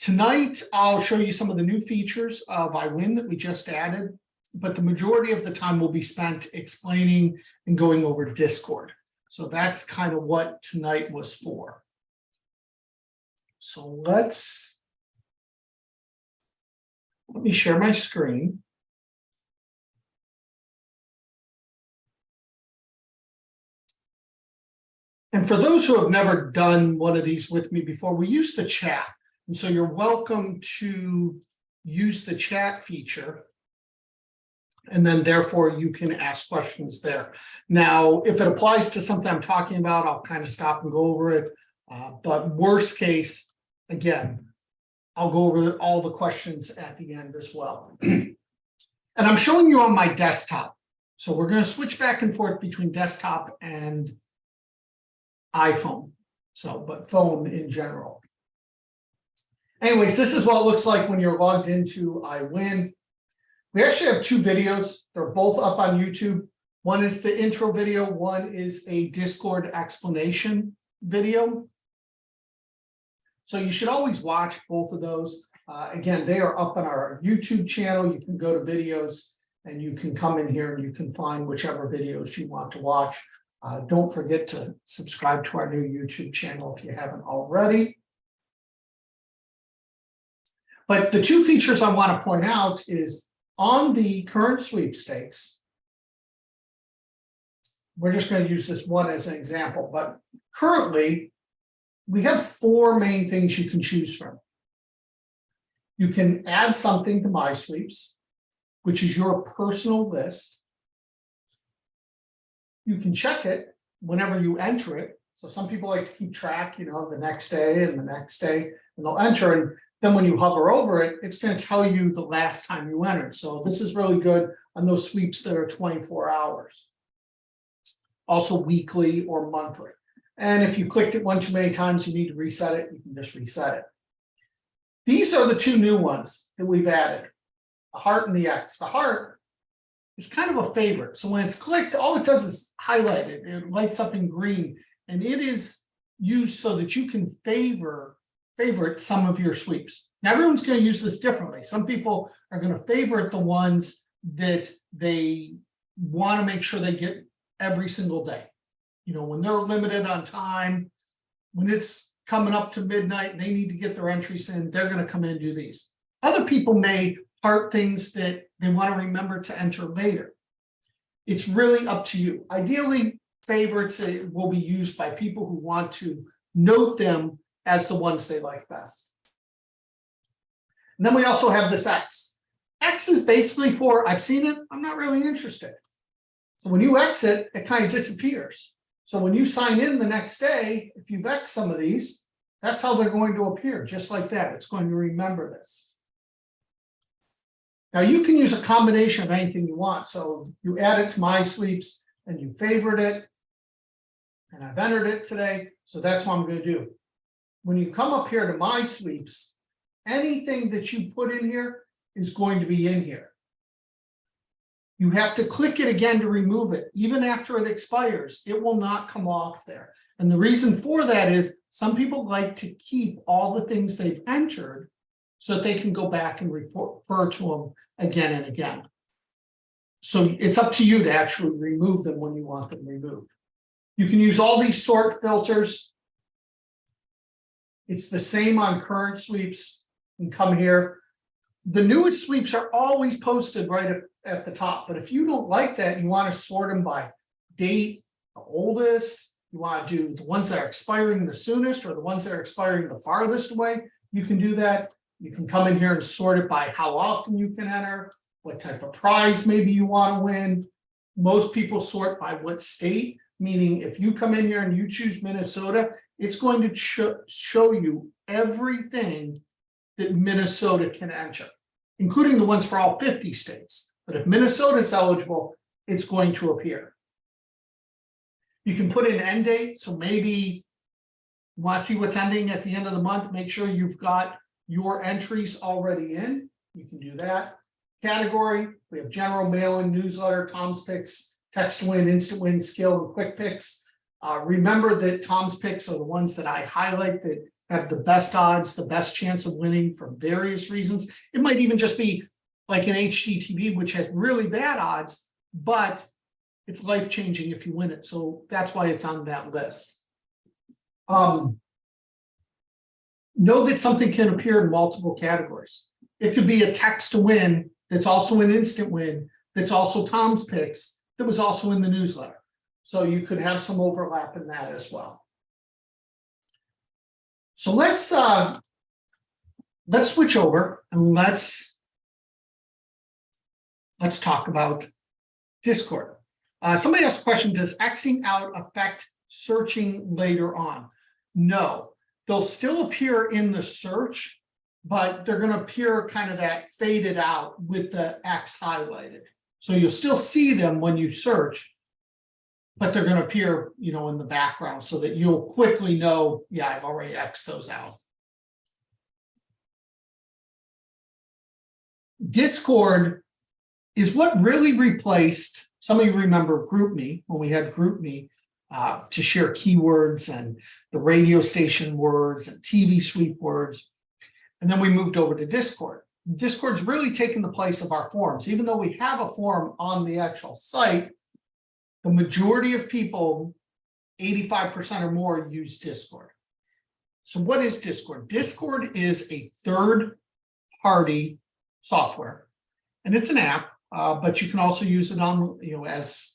Tonight, I'll show you some of the new features of iWIN that we just added, but the majority of the time will be spent explaining and going over Discord. So that's kind of what tonight was for. So let me share my screen. And for those who have never done one of these with me before, we use the chat. And so you're welcome to use the chat feature. And then therefore you can ask questions there. Now, if it applies to something I'm talking about, I'll kind of stop and go over it. But worst case, again, I'll go over all the questions at the end as well. And I'm showing you on my desktop. So we're going to switch back and forth between desktop and iPhone. So, but phone in general. Anyways, this is what it looks like when you're logged into iWIN. We actually have two videos. They're both up on YouTube. One is the intro video. One is a Discord explanation video. So you should always watch both of those. Again, they are up on our YouTube channel. You can go to videos and you can come in here and you can find whichever videos you want to watch. Don't forget to subscribe to our new YouTube channel if you haven't already. But the two features I want to point out is on the current sweepstakes, we're just going to use this one as an example, but currently we have four main things you can choose from. You can add something to My Sweeps, which is your personal list. You can check it whenever you enter it. So some people like to keep track, the next day and the next day, and they'll enter. And then when you hover over it, it's going to tell you the last time you entered. So this is really good on those sweeps that are 24 hours. Also weekly or monthly. And if you clicked it one too many times, you need to reset it. You can just reset it. These are the two new ones that we've added, the heart and the X. The heart is kind of a favorite. So when it's clicked, all it does is highlight it. It lights up in green. And it is used so that you can favorite some of your sweeps. Now, everyone's going to use this differently. Some people are going to favorite the ones that they want to make sure they get every single day. When they're limited on time, when it's coming up to midnight and they need to get their entries in, they're going to come in and do these. Other people may heart things that they want to remember to enter later. It's really up to you. Ideally, favorites will be used by people who want to note them as the ones they like best. And then we also have this X. X is basically for, I've seen it, I'm not really interested. So when you exit, it kind of disappears. So when you sign in the next day, if you've X'd some of these, that's how they're going to appear, just like that. It's going to remember this. Now you can use a combination of anything you want. So you add it to My Sweeps and you favorite it. And I've entered it today. So that's what I'm going to do. When you come up here to My Sweeps, anything that you put in here is going to be in here. You have to click it again to remove it. Even after it expires, it will not come off there. And the reason for that is some people like to keep all the things they've entered so that they can go back and refer to them again and again. So it's up to you to actually remove them when you want them removed. You can use all these sort filters. It's the same on current sweeps. You can come here. The newest sweeps are always posted right at the top. But if you don't like that, you want to sort them by date, the oldest, you want to do the ones that are expiring the soonest or the ones that are expiring the farthest away, you can do that. You can come in here and sort it by how often you can enter, what type of prize maybe you want to win. Most people sort by what state, meaning if you come in here and you choose Minnesota, it's going to show you everything that Minnesota can enter, including the ones for all 50 states. But if Minnesota is eligible, it's going to appear. You can put in end date. So maybe you want to see what's ending at the end of the month. Make sure you've got your entries already in. You can do that. Category, we have general mailing, newsletter, Tom's Picks, text to win, instant win, skill, and quick picks. Remember that Tom's Picks are the ones that I highlight that have the best odds, the best chance of winning for various reasons. It might even just be like an HGTV, which has really bad odds, but it's life-changing if you win it. So that's why it's on that list. Know that something can appear in multiple categories. It could be a text to win that's also an instant win, that's also Tom's picks, that was also in the newsletter. So you could have some overlap in that as well. So let's switch over and let's talk about Discord. Somebody asked a question, does Xing out affect searching later on? No, they'll still appear in the search, but they're going to appear kind of that faded out with the X highlighted. So you'll still see them when you search, but they're going to appear, you know, in the background so that you'll quickly know, yeah, I've already X'd those out. Discord is what really replaced, some of you remember GroupMe, when we had GroupMe to share keywords and the radio station words and TV sweep words. And then we moved over to Discord. Discord's really taken the place of our forums. Even though we have a forum on the actual site, the majority of people, 85% or more, use Discord. So what is Discord? Discord is a third-party software, and it's an app, but you can also use it on, you know, as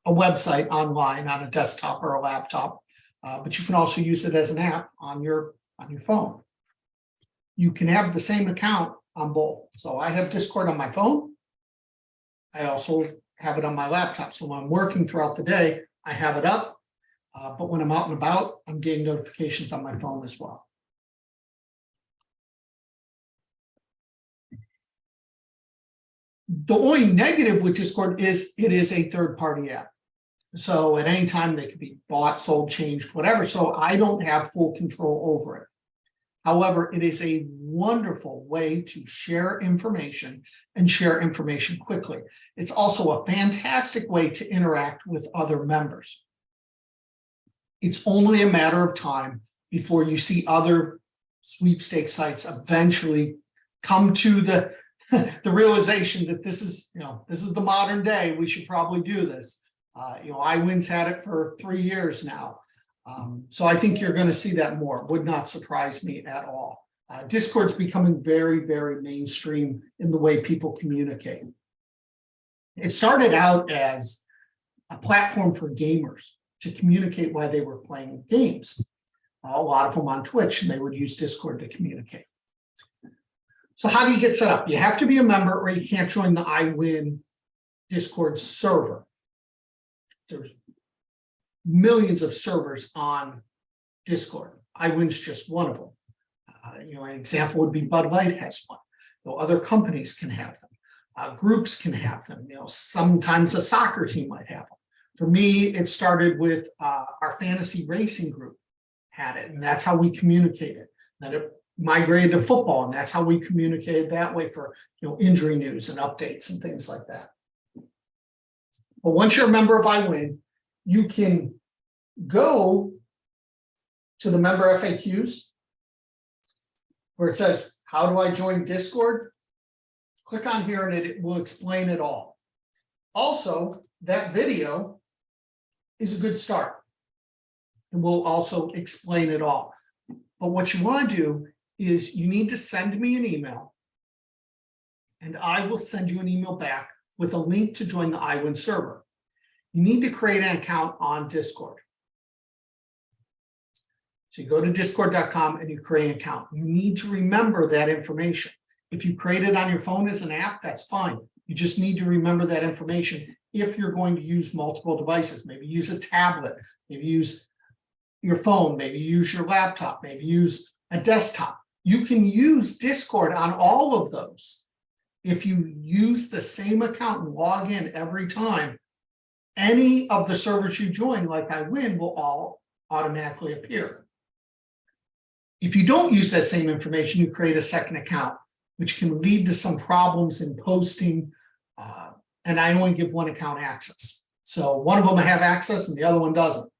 a website online on a desktop or a laptop. But you can also use it as an app on your phone. You can have the same account on both. So I have Discord on my phone. I also have it on my laptop. So when I'm working throughout the day, I have it up. But when I'm out and about, I'm getting notifications on my phone as well. The only negative with Discord is it is a third-party app. So at any time they could be bought, sold, changed, whatever. So I don't have full control over it. However, it is a wonderful way to share information and share information quickly. It's also a fantastic way to interact with other members. It's only a matter of time before you see other sweepstakes sites eventually come to the realization that this is, you know, this is the modern day. We should probably do this. You know, iWIN's had it for 3 years now. So I think you're going to see that more. Would not surprise me at all. Discord's becoming very, very mainstream in the way people communicate. It started out as a platform for gamers to communicate while they were playing games. A lot of them on Twitch, and they would use Discord to communicate. So how do you get set up? You have to be a member or you can't join the iWIN Discord server. There's millions of servers on Discord. iWIN's just one of them. You know, an example would be Bud Light has one. You know, other companies can have them. Groups can have them. You know, sometimes a soccer team might have them. For me, it started with our fantasy racing group had it, and that's how we communicated. Then it migrated to football, and that's how we communicated that way for, you know, injury news and updates and things like that. But once you're a member of iWIN, you can go to the member FAQs where it says, how do I join Discord? Click on here and it will explain it all. Also, that video is a good start. And we'll also explain it all. But what you want to do is you need to send me an email, and I will send you an email back with a link to join the iWIN server. You need to create an account on Discord. So you go to discord.com and you create an account. You need to remember that information. If you create it on your phone as an app, that's fine. You just need to remember that information if you're going to use multiple devices. Maybe use a tablet, maybe use your phone, maybe use your laptop, maybe use a desktop. You can use Discord on all of those. If you use the same account and log in every time, any of the servers you join, like iWIN, will all automatically appear. If you don't use that same information, you create a second account, which can lead to some problems in posting. And I only give one account access. So one of them I have access and the other one doesn't.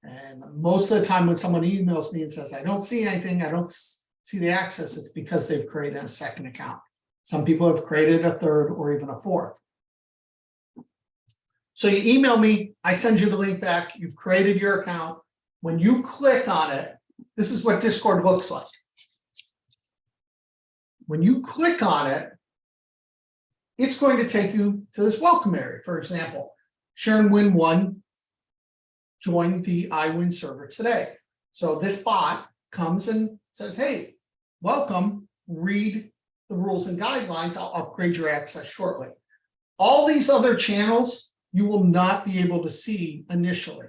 And most of the time when someone emails me and says, I don't see anything, I don't see the access, it's because they've created a second account. Some people have created a third or even a fourth. So you email me, I send you the link back, you've created your account. When you click on it, this is what Discord looks like. When you click on it, it's going to take you to this welcome area. For example, Sharon Win 1 joined the iWIN server today. So this bot comes and says, hey, welcome, read the rules and guidelines. I'll upgrade your access shortly. All these other channels, you will not be able to see initially.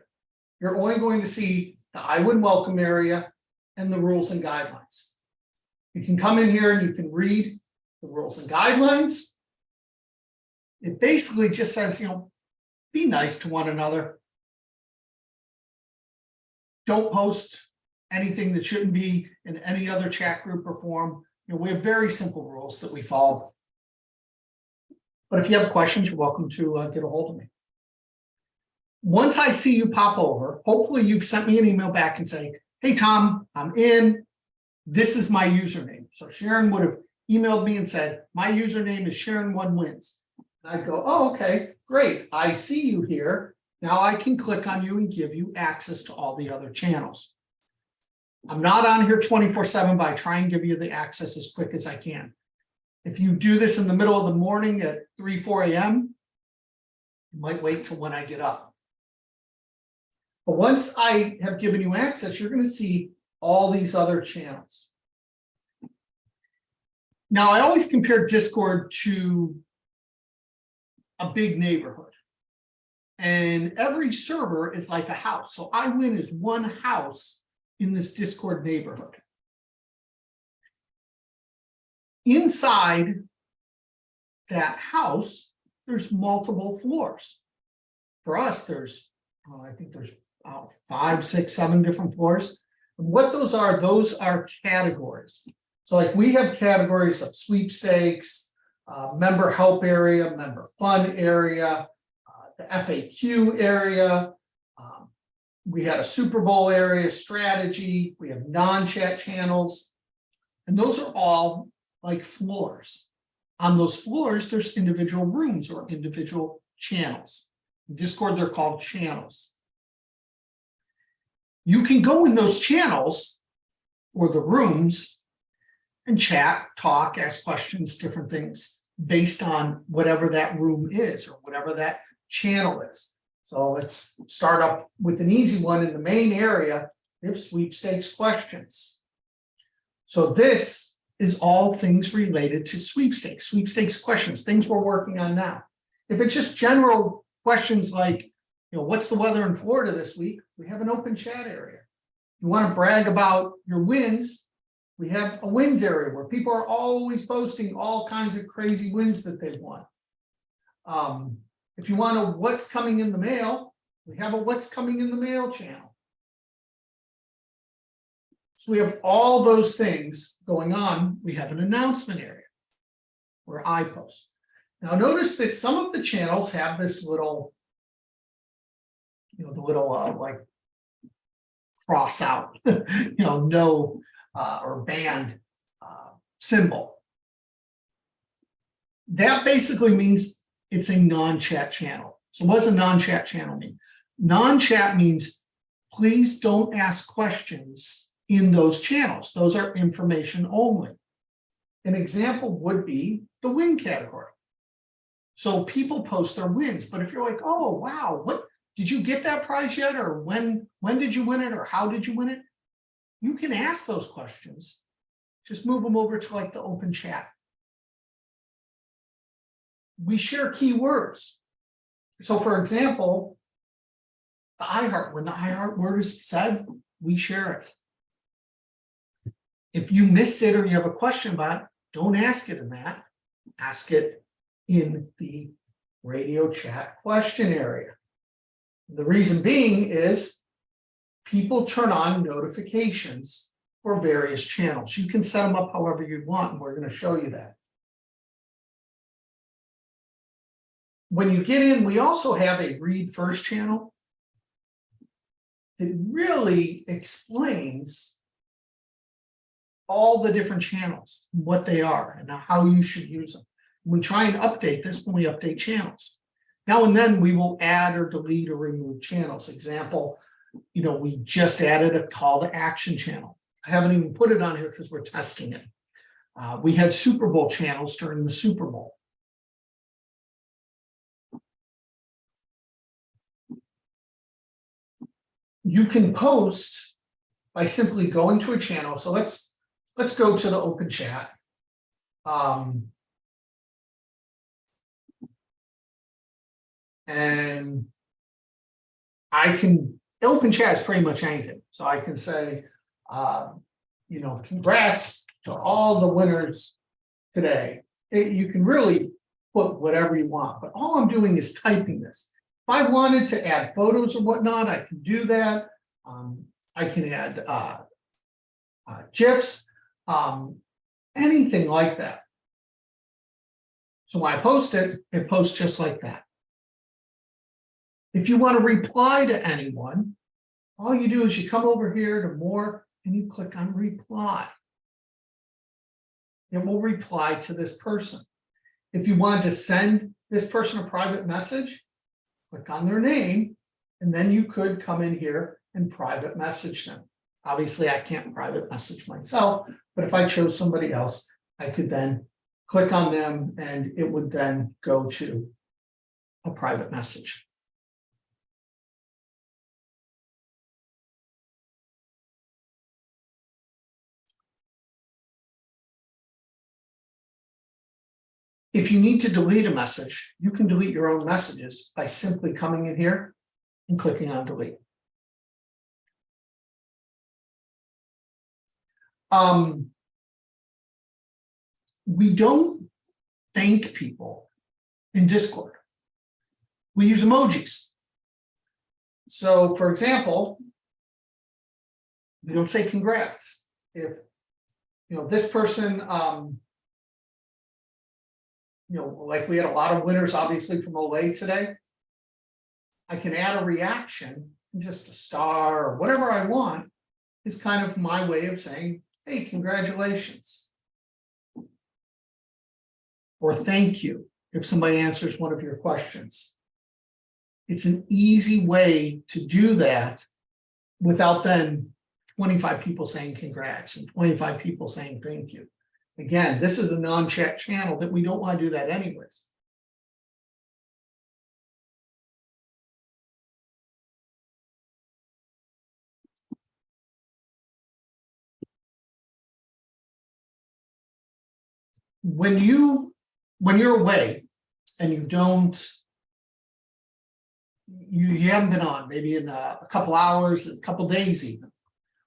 You're only going to see the iWIN welcome area and the rules and guidelines. You can come in here and you can read the rules and guidelines. It basically just says, be nice to one another. Don't post anything that shouldn't be in any other chat group or forum. We have very simple rules that we follow. But if you have questions, you're welcome to get a hold of me. Once I see you pop over, hopefully you've sent me an email back and say, hey, Tom, I'm in. This is my username. So Sharon would have emailed me and said, my username is Sharon1Wins. I'd go, oh, okay, great. I see you here. Now I can click on you and give you access to all the other channels. I'm not on here 24/7, but I try and give you the access as quick as I can. If you do this in the middle of the morning at 3, 4 a.m., you might wait till when I get up. But once I have given you access, you're going to see all these other channels. Now, I always compare Discord to a big neighborhood. And every server is like a house. So iWIN is one house in this Discord neighborhood. Inside that house, there's multiple floors. For us, there's, I think there's 5, 6, 7 different floors. And what those are categories. So like we have categories of sweepstakes, member help area, member fun area, the FAQ area. We had a Super Bowl area, strategy. We have non-chat channels. And those are all like floors. On those floors, there's individual rooms or individual channels. In Discord, they're called channels. You can go in those channels or the rooms and chat, talk, ask questions, different things based on whatever that room is or whatever that channel is. So let's start up with an easy one. In the main area, we have sweepstakes questions. So this is all things related to sweepstakes questions, things we're working on now. If it's just general questions like, what's the weather in Florida this week? We have an open chat area. You want to brag about your wins? We have a wins area where people are always posting all kinds of crazy wins that they've won. If you want to know what's coming in the mail, we have a what's coming in the mail channel. So we have all those things going on. We have an announcement area where I post. Now notice that some of the channels have this little, the little like cross out, no or banned symbol. That basically means it's a non-chat channel. So what does a non-chat channel mean? Non-chat means please don't ask questions in those channels. Those are information only. An example would be the win category. So people post their wins, but if you're like, oh, wow, what did you get that prize yet? Or when did you win it? Or how did you win it? You can ask those questions. Just move them over to like the open chat. We share keywords. So for example, when the iHeart word is said, we share it. If you missed it or you have a question about it, don't ask it in that. Ask it in the radio chat question area. The reason being is people turn on notifications for various channels. You can set them up however you want, and we're going to show you that. When you get in, we also have a read first channel. that really explains all the different channels, what they are, and how you should use them. We try and update this when we update channels. Now and then we will add or delete or remove channels. Example, we just added a call to action channel. I haven't even put it on here because we're testing it. We had Super Bowl channels during the Super Bowl. You can post by simply going to a channel. So let's go to the open chat. And I can, open chat is pretty much anything. So I can say, congrats to all the winners today. You can really put whatever you want, but all I'm doing is typing this. If I wanted to add photos or whatnot, I can do that. I can add GIFs, anything like that. So when I post it, it posts just like that. If you want to reply to anyone, all you do is you come over here to more and you click on reply. It will reply to this person. If you want to send this person a private message, click on their name, and then you could come in here and private message them. Obviously, I can't private message myself, but if I chose somebody else, I could then click on them and it would then go to a private message. If you need to delete a message, you can delete your own messages by simply coming in here and clicking on delete. We don't thank people in Discord. We use emojis. So, for example, we don't say congrats. If this person, like we had a lot of winners, obviously, from Olay today. I can add a reaction, just a star or whatever I want, is kind of my way of saying, hey, congratulations. Or thank you, if somebody answers one of your questions. It's an easy way to do that without then 25 people saying congrats and 25 people saying thank you. Again, this is a non-chat channel that we don't want to do that anyways. When you're away and you haven't been on, maybe in a couple hours, a couple days even,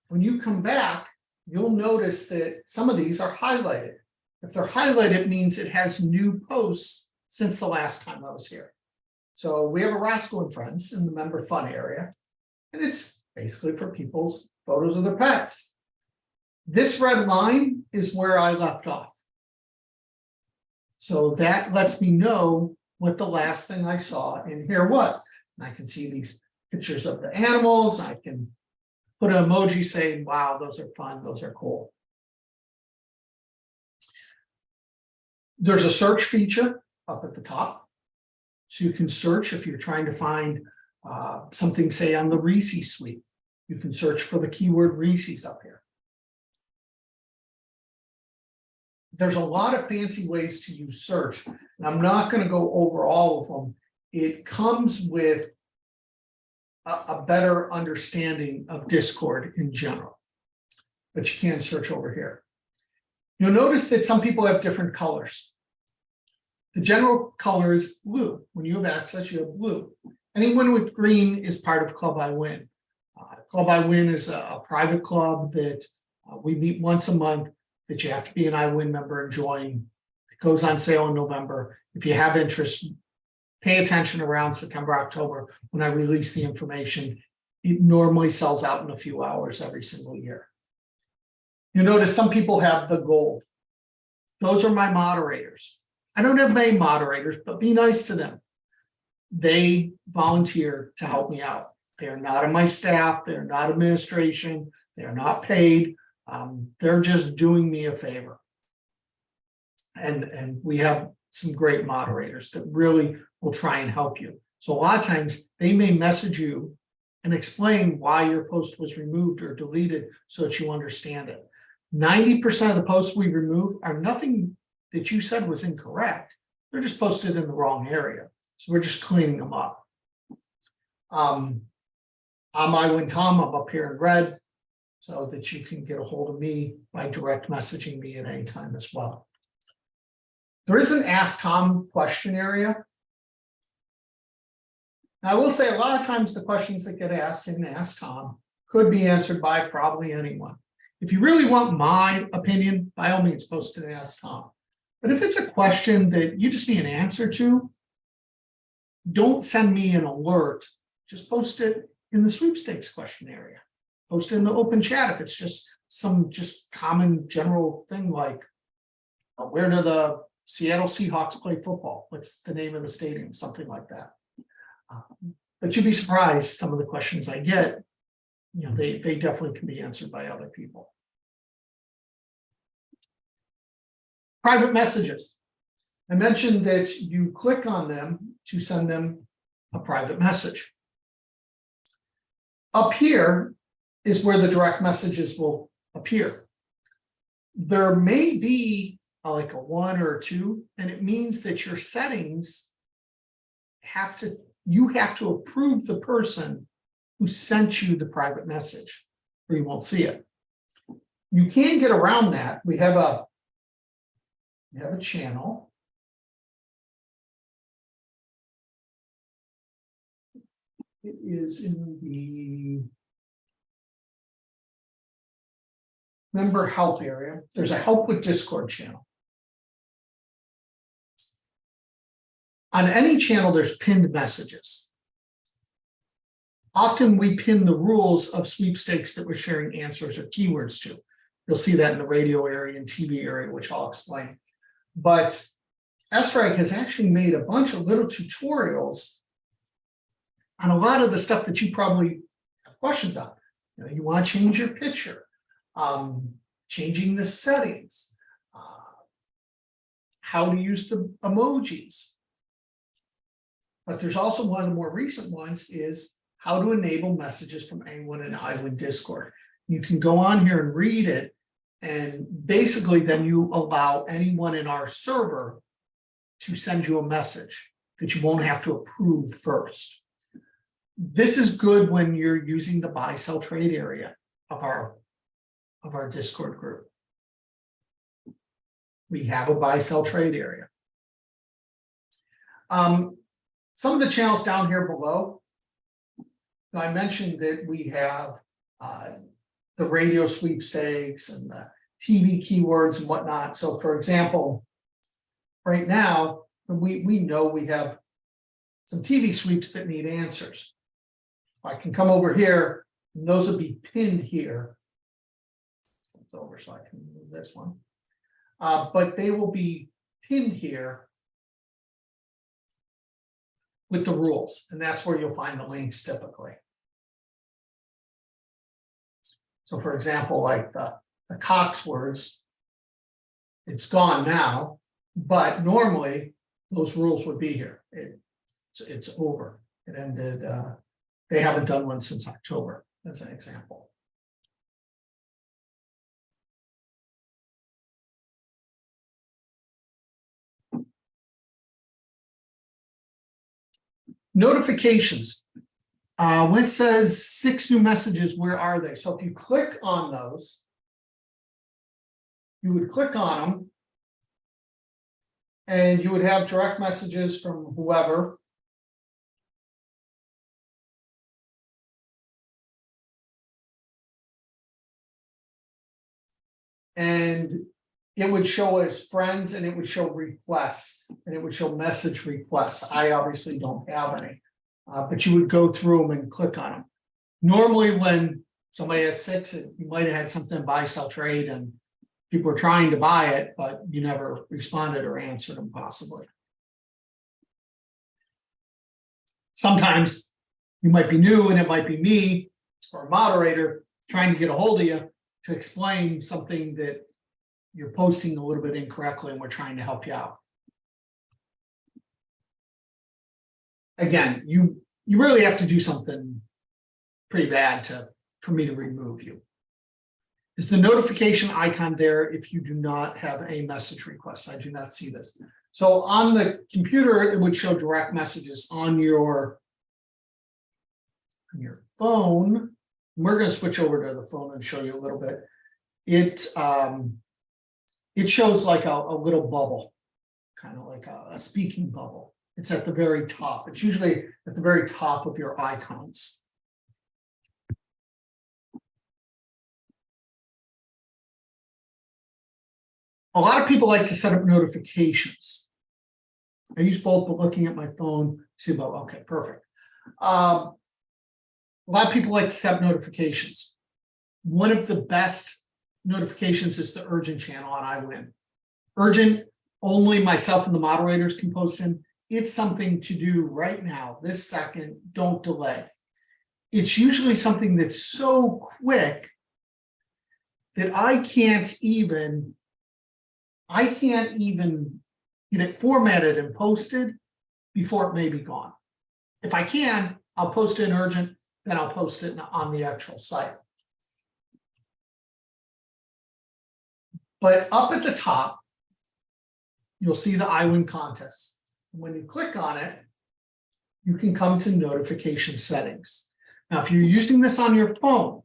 when you come back, you'll notice that some of these are highlighted. If they're highlighted, it means it has new posts since the last time I was here. So we have a Rascal and Friends in the member fun area, and it's basically for people's photos of their pets. This red line is where I left off. So that lets me know what the last thing I saw in here was. And I can see these pictures of the animals. I can put an emoji saying, wow, those are fun, those are cool. There's a search feature up at the top. So you can search if you're trying to find something, say, on the Reese's suite. You can search for the keyword Reese's up here. There's a lot of fancy ways to use search, and I'm not going to go over all of them. It comes with a better understanding of Discord in general, but you can search over here. You'll notice that some people have different colors. The general color is blue. When you have access, you have blue. Anyone with green is part of Club iWIN. Club iWIN is a private club that we meet once a month, that you have to be an iWIN member and join. It goes on sale in November. If you have interest, pay attention around September, October, when I release the information. It normally sells out in a few hours every single year. You notice some people have the gold. Those are my moderators. I don't have many moderators, but be nice to them. They volunteer to help me out. They're not on my staff, they're not administration, they're not paid. They're just doing me a favor. And we have some great moderators that really will try and help you. So a lot of times they may message you and explain why your post was removed or deleted so that you understand it. 90% of the posts we remove are nothing that you said was incorrect. They're just posted in the wrong area. So we're just cleaning them up. I'm iWIN Tom, I'm up here in red, so that you can get a hold of me by direct messaging me at any time as well. There is an Ask Tom question area. Now, I will say a lot of times the questions that get asked in Ask Tom could be answered by probably anyone. If you really want my opinion, by all means, post it and Ask Tom. But if it's a question that you just need an answer to, don't send me an alert. Just post it in the sweepstakes question area. Post it in the open chat if it's just some common general thing like, where do the Seattle Seahawks play football? What's the name of the stadium? Something like that. But you'd be surprised some of the questions I get, they definitely can be answered by other people. Private messages. I mentioned that you click on them to send them a private message. Up here is where the direct messages will appear. There may be like a 1 or a 2, and it means that your settings you have to approve the person who sent you the private message, or you won't see it. You can get around that. We have a channel. It is in the member help area. There's a help with Discord channel. On any channel, there's pinned messages. Often we pin the rules of sweepstakes that we're sharing answers or keywords to. You'll see that in the radio area and TV area, which I'll explain. But SRAG has actually made a bunch of little tutorials on a lot of the stuff that you probably have questions on. You want to change your picture, changing the settings, how to use the emojis. But there's also one of the more recent ones is how to enable messages from anyone in iWIN Discord. You can go on here and read it, and basically then you allow anyone in our server to send you a message that you won't have to approve first. This is good when you're using the buy, sell, trade area of our Discord group. We have a buy, sell, trade area. Some of the channels down here below, I mentioned that we have the radio sweepstakes and the TV keywords and whatnot. So for example, right now, we know we have some TV sweeps that need answers. I can come over here, and those will be pinned here. It's over, so I can move this one. But they will be pinned here with the rules, and that's where you'll find the links typically. So for example, like the Cox words, it's gone now, but normally those rules would be here. It's over. It ended, they haven't done one since October, as an example. Notifications. When it says 6 new messages, where are they? So if you click on those, you would click on them, and you would have direct messages from whoever. And it would show as friends, and it would show requests, and it would show message requests. I obviously don't have any, but you would go through them and click on them. Normally when somebody has 6, you might have had something buy, sell, trade, and people were trying to buy it, but you never responded or answered them possibly. Sometimes you might be new and it might be me or a moderator trying to get a hold of you to explain something that you're posting a little bit incorrectly, and we're trying to help you out. Again, you really have to do something pretty bad for me to remove you. Is the notification icon there if you do not have a message request? I do not see this. So on the computer, it would show direct messages on your phone. We're going to switch over to the phone and show you a little bit. It shows like a little bubble, kind of like a speaking bubble. It's at the very top. It's usually at the very top of your icons. A lot of people like to set up notifications. I use both, but looking at my phone, see about, okay, perfect. A lot of people like to set up notifications. One of the best notifications is the urgent channel on iWIN. Urgent, only myself and the moderators can post in. It's something to do right now, this second, don't delay. It's usually something that's so quick that I can't even get it formatted and posted before it may be gone. If I can, I'll post it in urgent, then I'll post it on the actual site. But up at the top, you'll see the iWIN contest. When you click on it, you can come to notification settings. Now, if you're using this on your phone,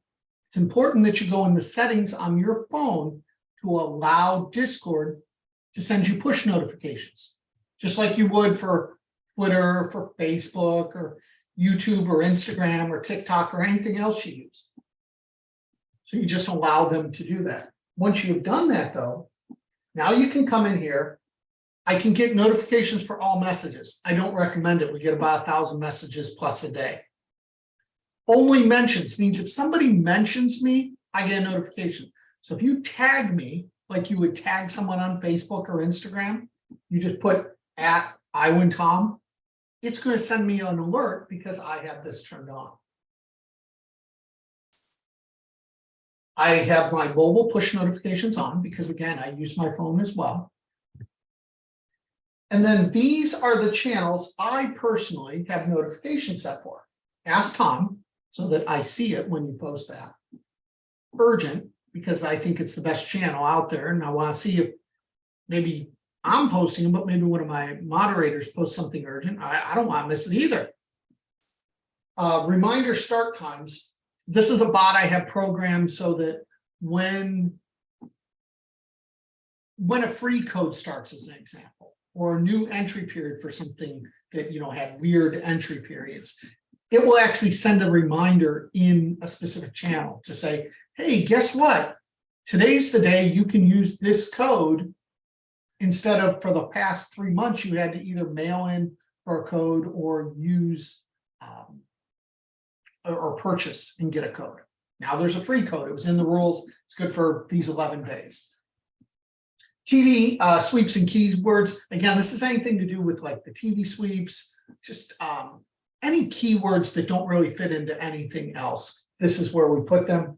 it's important that you go in the settings on your phone to allow Discord to send you push notifications, just like you would for Twitter, for Facebook, or YouTube, or Instagram, or TikTok, or anything else you use. So you just allow them to do that. Once you've done that, though, now you can come in here. I can get notifications for all messages. I don't recommend it. We get about 1,000 messages plus a day. Only mentions means if somebody mentions me, I get a notification. So if you tag me, like you would tag someone on Facebook or Instagram, you just put at iWinTom, it's going to send me an alert because I have this turned on. I have my mobile push notifications on because, again, I use my phone as well. And then these are the channels I personally have notifications set for. Ask Tom, so that I see it when you post that. Urgent, because I think it's the best channel out there, and I want to see if maybe I'm posting them, but maybe one of my moderators posts something urgent. I don't want to miss it either. Reminder start times. This is a bot I have programmed so that when a free code starts, as an example, or a new entry period for something that had weird entry periods, it will actually send a reminder in a specific channel to say, hey, guess what? Today's the day you can use this code instead of for the past 3 months you had to either mail in for a code or use or purchase and get a code. Now there's a free code. It was in the rules. It's good for these 11 days. TV sweeps and keywords. Again, this is anything to do with like the TV sweeps, just any keywords that don't really fit into anything else. This is where we put them.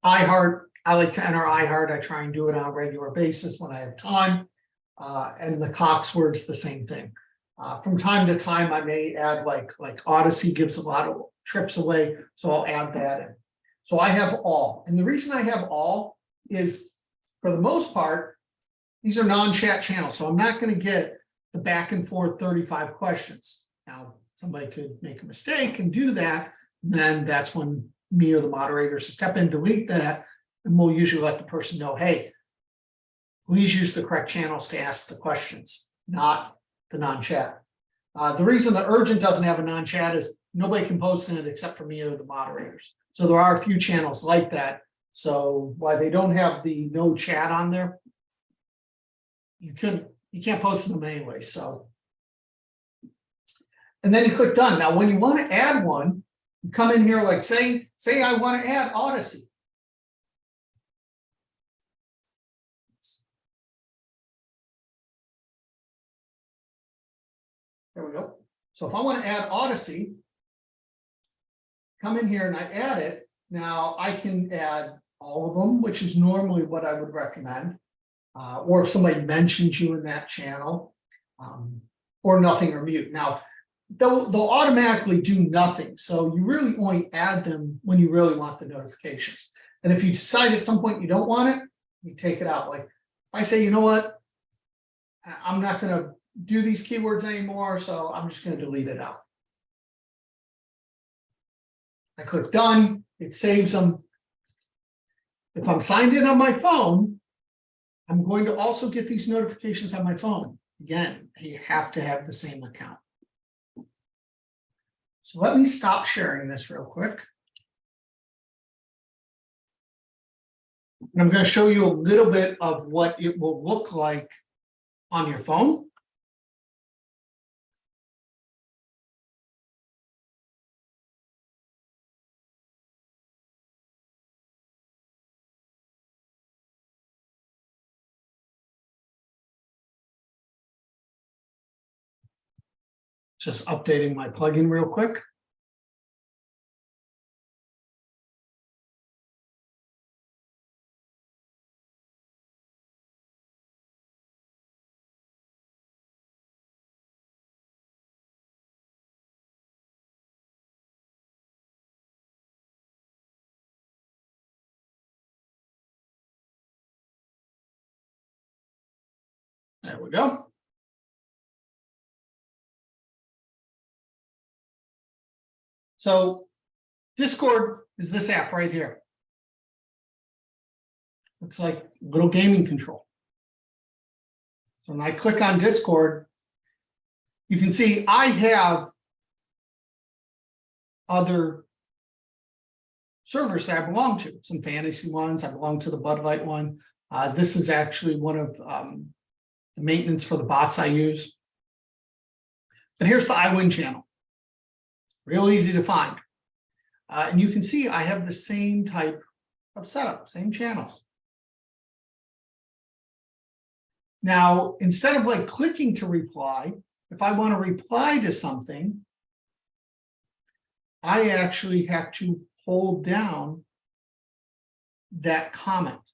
iHeart, I like to enter iHeart. I try and do it on a regular basis when I have time. And the Cox words, the same thing. From time to time, I may add like Odyssey gives a lot of trips away, so I'll add that in. So I have all. And the reason I have all is, for the most part, these are non-chat channels, so I'm not going to get the back and forth 35 questions. Now, somebody could make a mistake and do that, and then that's when me or the moderators step in, delete that, and we'll usually let the person know, hey, please use the correct channels to ask the questions, not the non-chat. The reason the urgent doesn't have a non-chat is nobody can post in it except for me or the moderators. So there are a few channels like that. So while they don't have the no chat on there, you can't post them anyway. So, and then you click done. Now, when you want to add one, you come in here, like say I want to add Odyssey. There we go. So if I want to add Odyssey, come in here and I add it, now I can add all of them, which is normally what I would recommend. Or if somebody mentions you in that channel, or nothing or mute. Now, they'll automatically do nothing. So you really only add them when you really want the notifications. And if you decide at some point you don't want it, you take it out. Like if I say, you know what, I'm not going to do these keywords anymore, so I'm just going to delete it out. I click done, it saves them. If I'm signed in on my phone, I'm going to also get these notifications on my phone. Again, you have to have the same account. So let me stop sharing this real quick. And I'm going to show you a little bit of what it will look like on your phone. Just updating my plugin real quick. There we go. So Discord is this app right here. Looks like a little gaming control. So when I click on Discord, you can see I have other servers that I belong to, some fantasy ones. I belong to the Bud Light one. This is actually one of the maintenance for the bots I use. But here's the iWIN channel. Real easy to find. And you can see I have the same type of setup, same channels. Now, instead of like clicking to reply, if I want to reply to something, I actually have to hold down that comment,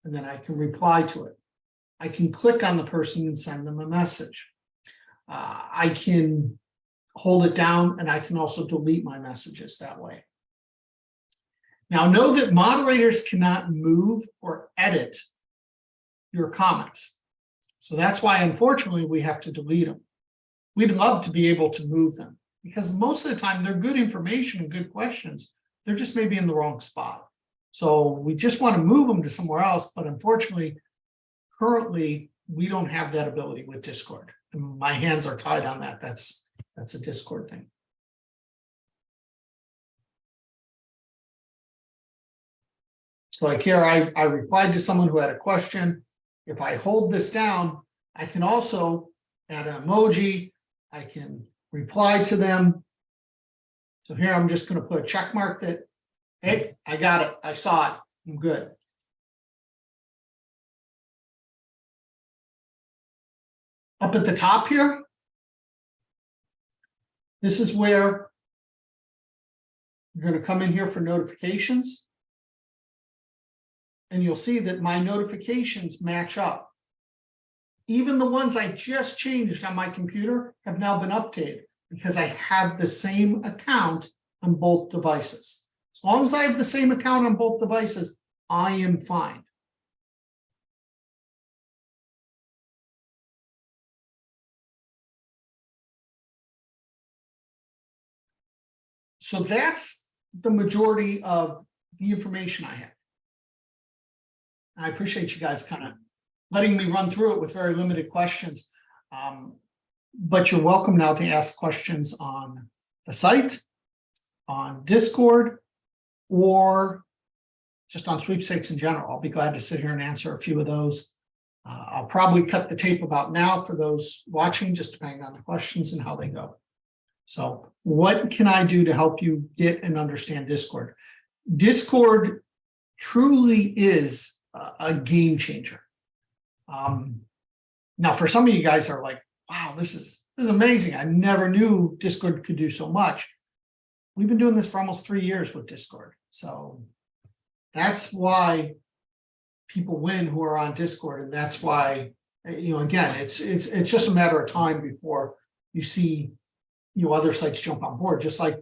and then I can reply to it. I can click on the person and send them a message. I can hold it down, and I can also delete my messages that way. Now, know that moderators cannot move or edit your comments. So that's why, unfortunately, we have to delete them. We'd love to be able to move them because most of the time they're good information and good questions. They're just maybe in the wrong spot. So we just want to move them to somewhere else. But unfortunately, currently, we don't have that ability with Discord. And my hands are tied on that. That's a Discord thing. So like here, I replied to someone who had a question. If I hold this down, I can also add an emoji. I can reply to them. So here I'm just going to put a check mark that, hey, I got it. I saw it. I'm good. Up at the top here, this is where you're going to come in here for notifications. And you'll see that my notifications match up. Even the ones I just changed on my computer have now been updated because I have the same account on both devices. As long as I have the same account on both devices, I am fine. So that's the majority of the information I have. I appreciate you guys kind of letting me run through it with very limited questions. But you're welcome now to ask questions on the site, on Discord, or just on Sweepstakes in general. I'll be glad to sit here and answer a few of those. I'll probably cut the tape about now for those watching, just depending on the questions and how they go. So what can I do to help you get and understand Discord? Discord truly is a game changer. Now, for some of you guys are like, wow, this is amazing. I never knew Discord could do so much. we've been doing this for almost 3 years with Discord. So that's why people win who are on Discord. And that's why, again, it's just a matter of time before you see, other sites jump on board, just like,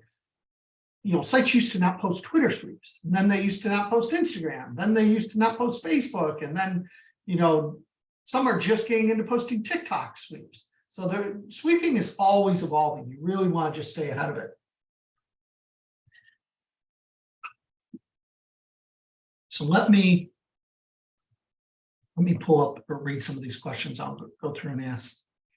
sites used to not post Twitter sweeps, and then they used to not post Instagram, then they used to not post Facebook, and then, some are just getting into posting TikTok sweeps. So the sweeping is always evolving. You really want to just stay ahead of it. So let me pull up or read some of these questions. I'll go through and ask